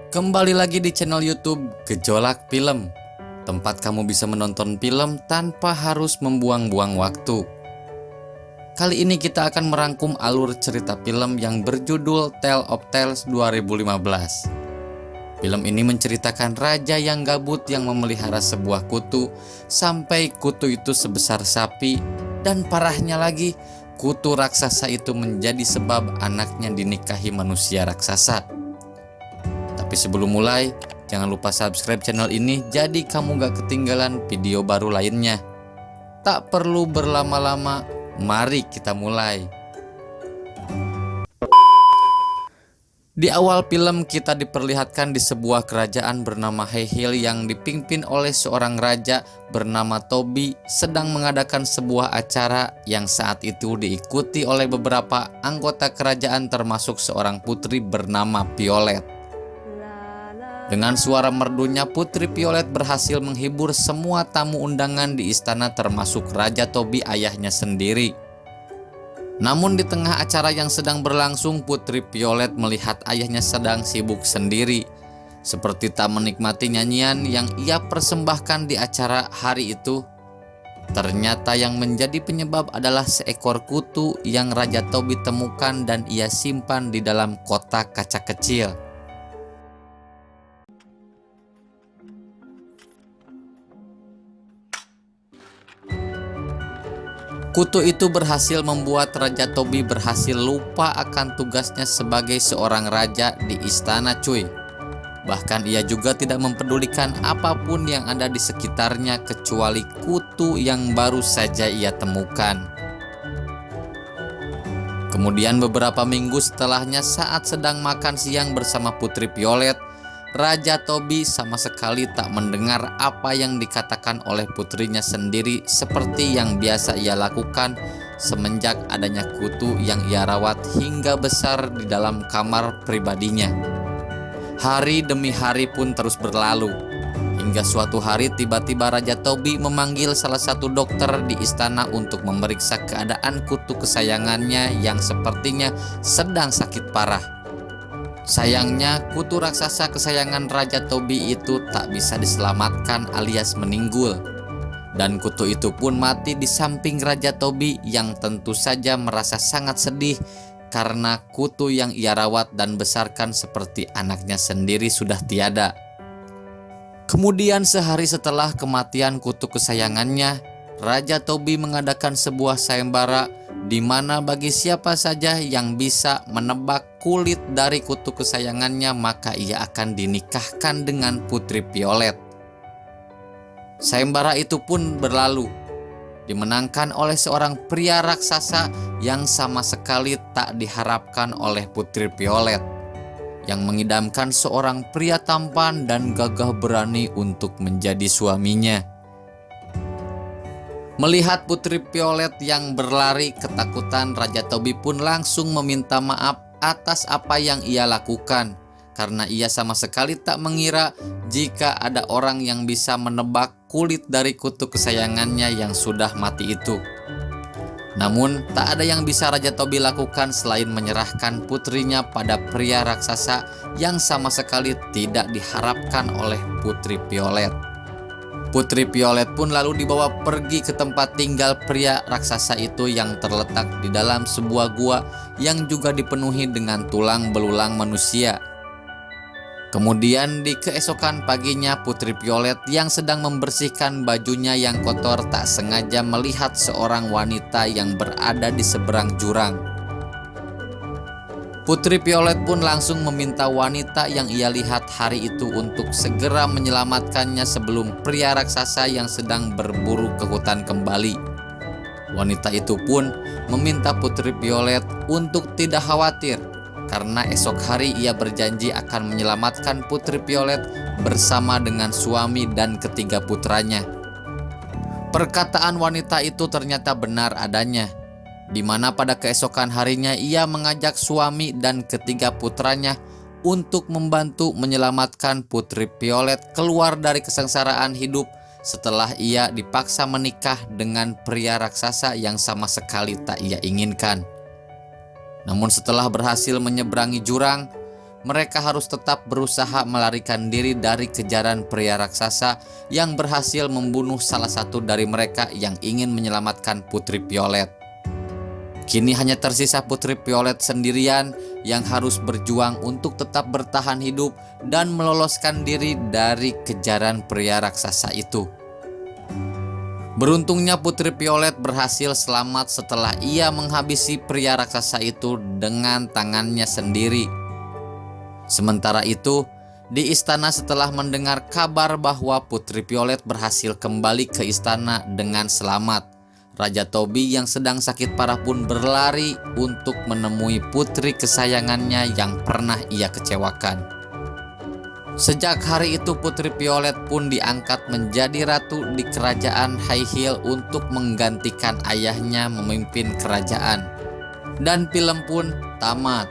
Kembali lagi di channel YouTube Gejolak Film, tempat kamu bisa menonton film tanpa harus membuang-buang waktu. Kali ini kita akan merangkum alur cerita film yang berjudul Tale of Tales 2015. Film ini menceritakan raja yang gabut yang memelihara sebuah kutu sampai kutu itu sebesar sapi, dan parahnya lagi, kutu raksasa itu menjadi sebab anaknya dinikahi manusia raksasa. Tapi sebelum mulai, jangan lupa subscribe channel ini jadi kamu gak ketinggalan video baru lainnya. Tak perlu berlama-lama, mari kita mulai. Di awal film kita diperlihatkan di sebuah kerajaan bernama High Hill yang dipimpin oleh seorang raja bernama Toby sedang mengadakan sebuah acara yang saat itu diikuti oleh beberapa anggota kerajaan termasuk seorang putri bernama Violet. Dengan suara merdunya, Putri Violet berhasil menghibur semua tamu undangan di istana termasuk Raja Toby ayahnya sendiri. Namun di tengah acara yang sedang berlangsung, Putri Violet melihat ayahnya sedang sibuk sendiri, seperti tak menikmati nyanyian yang ia persembahkan di acara hari itu. Ternyata yang menjadi penyebab adalah seekor kutu yang Raja Toby temukan dan ia simpan di dalam kotak kaca kecil. Kutu itu berhasil membuat Raja Toby berhasil lupa akan tugasnya sebagai seorang raja di istana, cuy. Bahkan ia juga tidak mempedulikan apapun yang ada di sekitarnya kecuali kutu yang baru saja ia temukan. Kemudian beberapa minggu setelahnya, saat sedang makan siang bersama Putri Violet, Raja Toby sama sekali tak mendengar apa yang dikatakan oleh putrinya sendiri seperti yang biasa ia lakukan semenjak adanya kutu yang ia rawat hingga besar di dalam kamar pribadinya. Hari demi hari pun terus berlalu, hingga suatu hari tiba-tiba Raja Toby memanggil salah satu dokter di istana untuk memeriksa keadaan kutu kesayangannya yang sepertinya sedang sakit parah. Sayangnya, kutu raksasa kesayangan Raja Toby itu tak bisa diselamatkan alias meninggal. Dan kutu itu pun mati di samping Raja Toby yang tentu saja merasa sangat sedih karena kutu yang ia rawat dan besarkan seperti anaknya sendiri sudah tiada. Kemudian sehari setelah kematian kutu kesayangannya, Raja Toby mengadakan sebuah sayembara di mana bagi siapa saja yang bisa menebak kulit dari kutu kesayangannya maka ia akan dinikahkan dengan Putri Violet. Sayembara itu pun berlalu, dimenangkan oleh seorang pria raksasa yang sama sekali tak diharapkan oleh Putri Violet, yang mengidamkan seorang pria tampan dan gagah berani untuk menjadi suaminya. Melihat Putri Violet yang berlari ketakutan, Raja Toby pun langsung meminta maaf atas apa yang ia lakukan, karena ia sama sekali tak mengira jika ada orang yang bisa menebak kulit dari kutu kesayangannya yang sudah mati itu. Namun tak ada yang bisa Raja Toby lakukan selain menyerahkan putrinya pada pria raksasa yang sama sekali tidak diharapkan oleh Putri Violet. Putri Violet pun lalu dibawa pergi ke tempat tinggal pria raksasa itu yang terletak di dalam sebuah gua yang juga dipenuhi dengan tulang belulang manusia. Kemudian di keesokan paginya, Putri Violet yang sedang membersihkan bajunya yang kotor tak sengaja melihat seorang wanita yang berada di seberang jurang. Putri Violet pun langsung meminta wanita yang ia lihat hari itu untuk segera menyelamatkannya sebelum pria raksasa yang sedang berburu ke hutan kembali. Wanita itu pun meminta Putri Violet untuk tidak khawatir, karena esok hari ia berjanji akan menyelamatkan Putri Violet bersama dengan suami dan ketiga putranya. Perkataan wanita itu ternyata benar adanya, di mana pada keesokan harinya ia mengajak suami dan ketiga putranya untuk membantu menyelamatkan Putri Violet keluar dari kesengsaraan hidup setelah ia dipaksa menikah dengan pria raksasa yang sama sekali tak ia inginkan. Namun setelah berhasil menyeberangi jurang, mereka harus tetap berusaha melarikan diri dari kejaran pria raksasa yang berhasil membunuh salah satu dari mereka yang ingin menyelamatkan Putri Violet. Kini hanya tersisa Putri Violet sendirian yang harus berjuang untuk tetap bertahan hidup dan meloloskan diri dari kejaran pria raksasa itu. Beruntungnya Putri Violet berhasil selamat setelah ia menghabisi pria raksasa itu dengan tangannya sendiri. Sementara itu, di istana setelah mendengar kabar bahwa Putri Violet berhasil kembali ke istana dengan selamat, Raja Toby yang sedang sakit parah pun berlari untuk menemui putri kesayangannya yang pernah ia kecewakan. Sejak hari itu Putri Violet pun diangkat menjadi ratu di kerajaan High Hill untuk menggantikan ayahnya memimpin kerajaan. Dan film pun tamat.